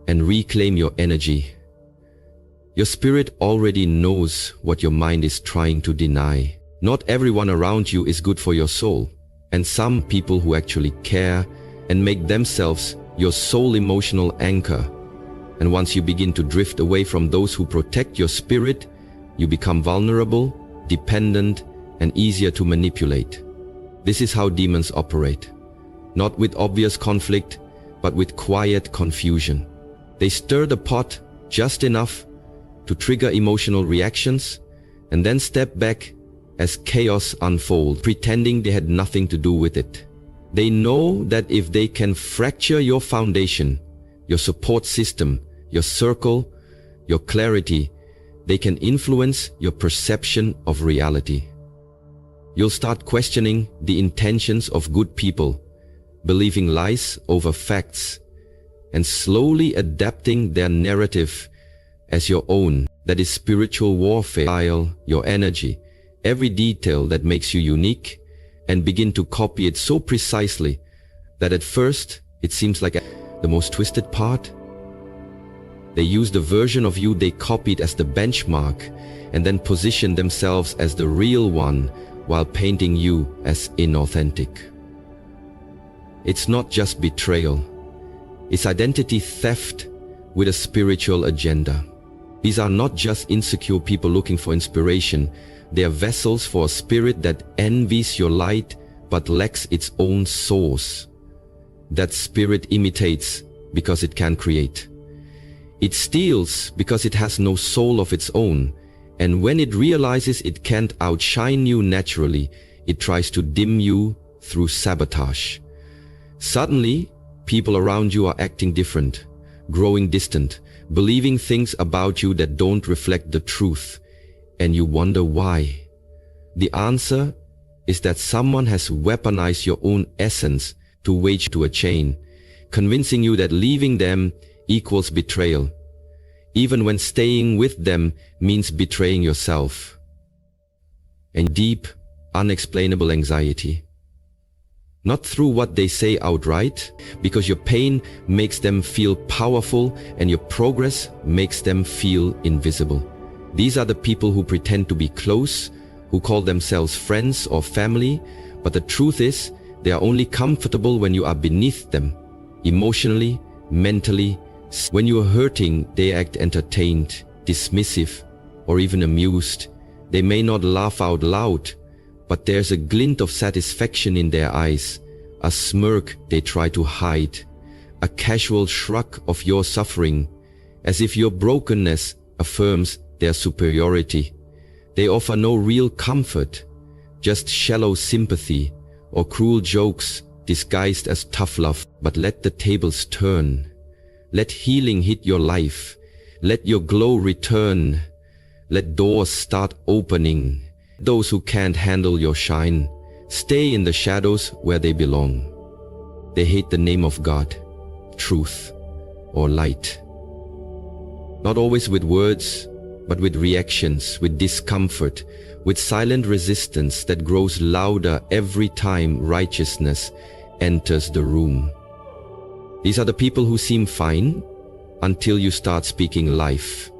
and reclaim your energy. Your spirit already knows what your mind is trying to deny. Not everyone around you is good for your soul, and some people who actually care and make themselves your sole emotional anchor. And once you begin to drift away from those who protect your spirit, you become vulnerable, dependent, and easier to manipulate. This is how demons operate. Not with obvious conflict, but with quiet confusion. They stir the pot just enough to trigger emotional reactions and then step back as chaos unfolds, pretending they had nothing to do with it. They know that if they can fracture your foundation, your support system, your circle, your clarity, they can influence your perception of reality. You'll start questioning the intentions of good people, believing lies over facts, and slowly adapting their narrative as your own. That is spiritual warfare. Your energy, every detail that makes you unique, and begin to copy it so precisely that at first it seems like the most twisted part. They use the version of you they copied as the benchmark and then position themselves as the real one while painting you as inauthentic. It's not just betrayal, it's identity theft with a spiritual agenda. These are not just insecure people looking for inspiration, they are vessels for a spirit that envies your light but lacks its own source. That spirit imitates because it can create. It steals because it has no soul of its own, and when it realizes it can't outshine you naturally, it tries to dim you through sabotage. Suddenly, people around you are acting different, growing distant, believing things about you that don't reflect the truth, and you wonder why. The answer is that someone has weaponized your own essence to wage a chain, convincing you that leaving them equals betrayal, even when staying with them means betraying yourself. And deep, unexplainable anxiety. Not through what they say outright, because your pain makes them feel powerful and your progress makes them feel invisible. These are the people who pretend to be close, who call themselves friends or family, but the truth is, they are only comfortable when you are beneath them, emotionally, mentally. When you are hurting, they act entertained, dismissive, or even amused. They may not laugh out loud, but there's a glint of satisfaction in their eyes, a smirk they try to hide, a casual shrug of your suffering, as if your brokenness affirms their superiority. They offer no real comfort, just shallow sympathy or cruel jokes disguised as tough love. But let the tables turn. Let healing hit your life. Let your glow return. Let doors start opening. Those who can't handle your shine, stay in the shadows where they belong. They hate the name of God, truth, or light. Not always with words, but with reactions, with discomfort, with silent resistance that grows louder every time righteousness enters the room. These are the people who seem fine until you start speaking life.